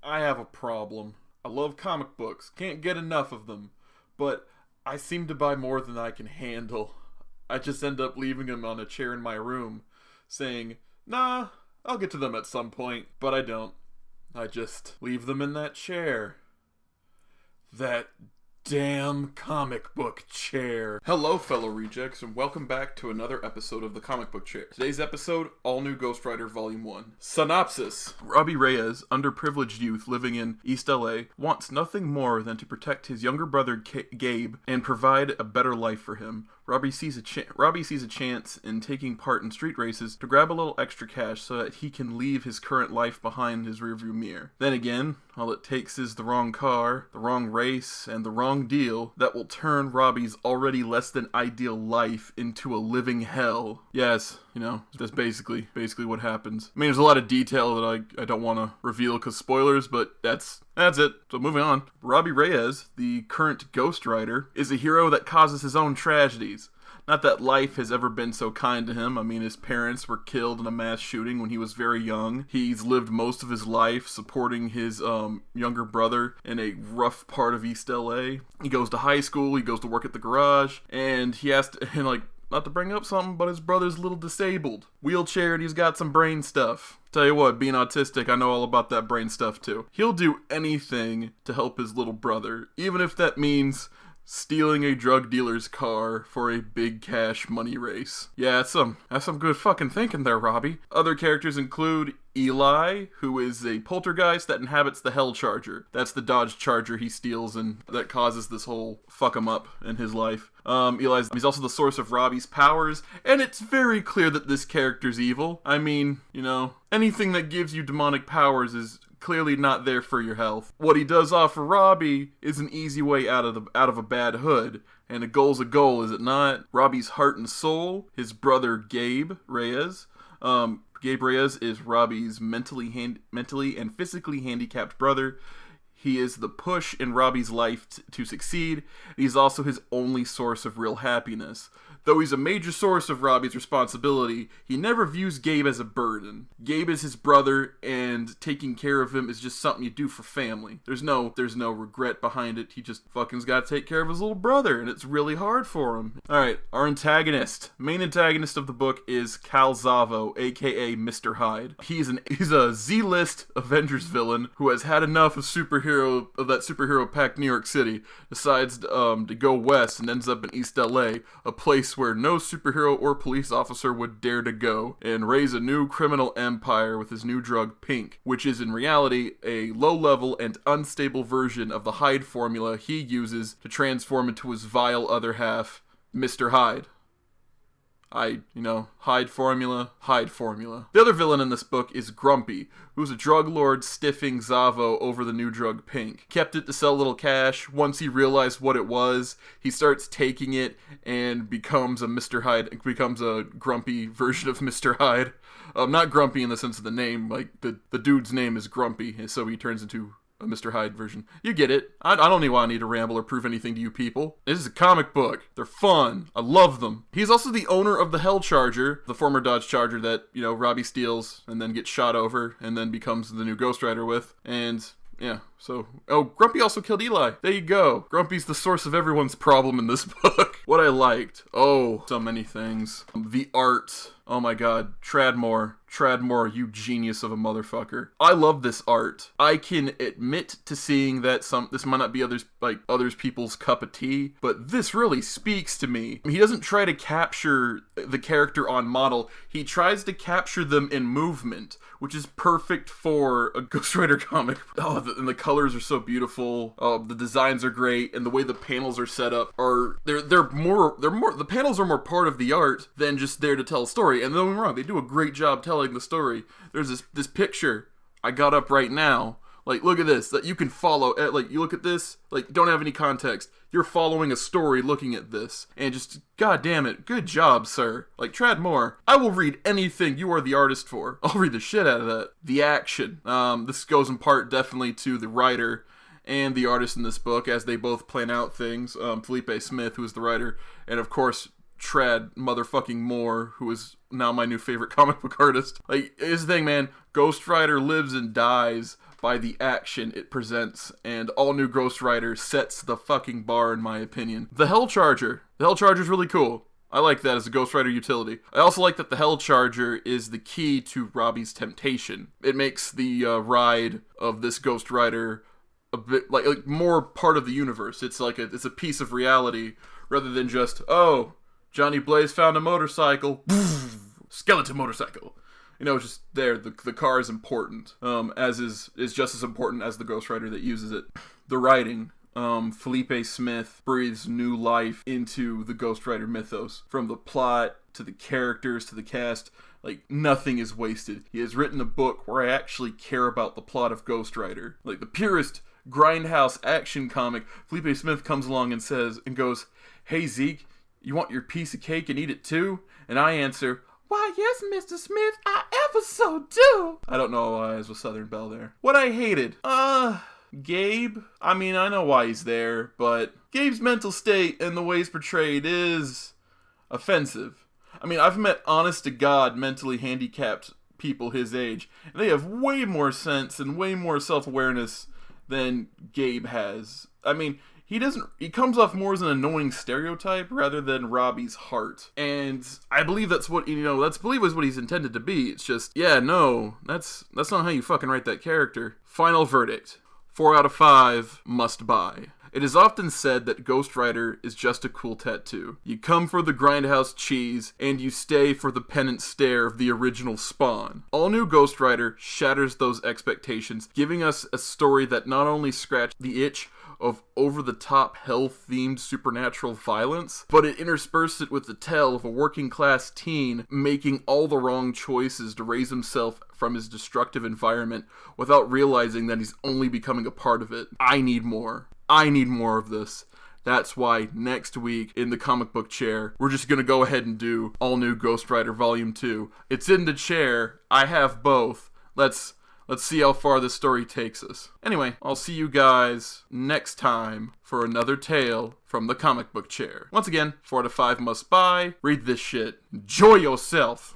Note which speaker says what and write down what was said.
Speaker 1: I have a problem. I love comic books, can't get enough of them, but I seem to buy more than I can handle. I just end up leaving them on a chair in my room, saying, nah, I'll get to them at some point, but I don't. I just leave them in that chair. That damn comic book chair. Hello, fellow rejects, and welcome back to another episode of the Comic Book Chair. Today's episode, All New Ghost Rider Volume 1. Synopsis. Robbie Reyes, underprivileged youth living in East LA, wants nothing more than to protect his younger brother Gabe and provide a better life for him. Robbie sees a chance in taking part in street races to grab a little extra cash so that he can leave his current life behind his rearview mirror. Then again, all it takes is the wrong car, the wrong race, and the wrong deal that will turn Robbie's already less than ideal life into a living hell. Yes, that's basically what happens. I mean, there's a lot of detail that I don't want to reveal because spoilers, but that's it. So moving on. Robbie Reyes, the current Ghost Rider, is a hero that causes his own tragedies. Not that life has ever been so kind to him. I mean, his parents were killed in a mass shooting when he was very young. He's lived most of his life supporting his younger brother in a rough part of East LA. He goes to high school, he goes to work at the garage, and he has to, not to bring up something, but his brother's a little disabled. Wheelchair, and he's got some brain stuff. Tell you what, being autistic, I know all about that brain stuff too. He'll do anything to help his little brother, even if that means stealing a drug dealer's car for a big cash money race. Yeah, that's some good fucking thinking there, Robbie. Other characters include Eli, who is a poltergeist that inhabits the Hell Charger. That's the Dodge Charger he steals and that causes this whole fuck him up in his life. He's also the source of Robbie's powers, and it's very clear that this character's evil. I mean, anything that gives you demonic powers is clearly not there for your health. What he does offer Robbie is an easy way out of a bad hood, and a goal's a goal, is it not? Robbie's heart and soul, his brother Gabe Reyes. Gabe Reyes is Robbie's mentally and physically handicapped brother. He is the push in Robbie's life to succeed. He's also his only source of real happiness. Though he's a major source of Robbie's responsibility, he never views Gabe as a burden. Gabe is his brother, and taking care of him is just something you do for family. There's no regret behind it. He just fucking's got to take care of his little brother, and it's really hard for him. Alright, our main antagonist of the book is Cal Zavo, aka Mr. Hyde. He's a Z-list Avengers villain who has had enough of that superhero-packed New York City, decides to go west and ends up in East LA, a place where no superhero or police officer would dare to go, and raise a new criminal empire with his new drug Pink, which is in reality a low-level and unstable version of the Hyde formula he uses to transform into his vile other half, Mr. Hyde. Hyde formula. The other villain in this book is Grumpy, who's a drug lord stiffing Zavo over the new drug Pink. Kept it to sell a little cash. Once he realized what it was, he starts taking it and becomes a grumpy version of Mr. Hyde. Not grumpy in the sense of the name, like the dude's name is Grumpy, so he turns into a Mr. Hyde version. You get it. I don't need to ramble or prove anything to you people. This is a comic book. They're fun. I love them. He's also the owner of the Hell Charger, the former Dodge Charger that, Robbie steals and then gets shot over and then becomes the new Ghost Rider with. And yeah, Grumpy also killed Eli. There you go. Grumpy's the source of everyone's problem in this book. What I liked. Oh, so many things. The art. Oh my god. Tradmore, you genius of a motherfucker. I love this art. I can admit to seeing that this might not be others people's cup of tea, but this really speaks to me. He doesn't try to capture the character on model. He tries to capture them in movement, which is perfect for a Ghost Rider comic. And the colors are so beautiful. The designs are great, and the way the panels are set up the panels are more part of the art than just there to tell a story. And don't get me wrong, they do a great job telling the story. There's this picture I got up right now. Look at this, that you can follow. You look at this, don't have any context. You're following a story looking at this. And just, god damn it, good job, sir. Tradmore, I will read anything you are the artist for. I'll read the shit out of that. The action. This goes in part definitely to the writer and the artist in this book, as they both plan out things. Felipe Smith, who is the writer, and of course, Trad motherfucking Moore, who is now my new favorite comic book artist. Here's the thing, man. Ghost Rider lives and dies by the action it presents, and all new Ghost Rider sets the fucking bar in my opinion. The Hell Charger. The Hell Charger's really cool. I like that as a Ghost Rider utility. I also like that the Hell Charger is the key to Robbie's temptation. It makes the ride of this Ghost Rider a bit like more part of the universe. It's like it's a piece of reality rather than just, oh, Johnny Blaze found a motorcycle, skeleton motorcycle. You know, it's just there. The car is important, as is just as important as the Ghost Rider that uses it. The writing. Felipe Smith breathes new life into the Ghost Rider mythos. From the plot, to the characters, to the cast, like, nothing is wasted. He has written a book where I actually care about the plot of Ghost Rider. Like, the purest grindhouse action comic, Felipe Smith comes along and goes, "Hey Zeke, you want your piece of cake and eat it too?" And I answer, "Why, yes, Mr. Smith, I ever so do." I don't know why I was with Southern Belle there. What I hated? Gabe? I mean, I know why he's there, but Gabe's mental state and the way he's portrayed is offensive. I mean, I've met honest-to-God mentally handicapped people his age, and they have way more sense and way more self-awareness than Gabe has. I mean, he comes off more as an annoying stereotype rather than Robbie's heart. And I believe that's what, that's what he's intended to be. It's just, yeah, no, that's not how you fucking write that character. Final verdict. 4 out of 5 must buy. It is often said that Ghost Rider is just a cool tattoo. You come for the grindhouse cheese, and you stay for the pennant stare of the original Spawn. All new Ghost Rider shatters those expectations, giving us a story that not only scratched the itch of over-the-top hell-themed supernatural violence, but it interspersed it with the tale of a working-class teen making all the wrong choices to raise himself from his destructive environment without realizing that he's only becoming a part of it. I need more. I need more of this. That's why next week in the comic book chair, we're just going to go ahead and do All New Ghost Rider Volume 2. It's in the chair. I have both. Let's see how far this story takes us. Anyway, I'll see you guys next time for another tale from the comic book chair. Once again, 4 out of 5 must buy. Read this shit. Enjoy yourself.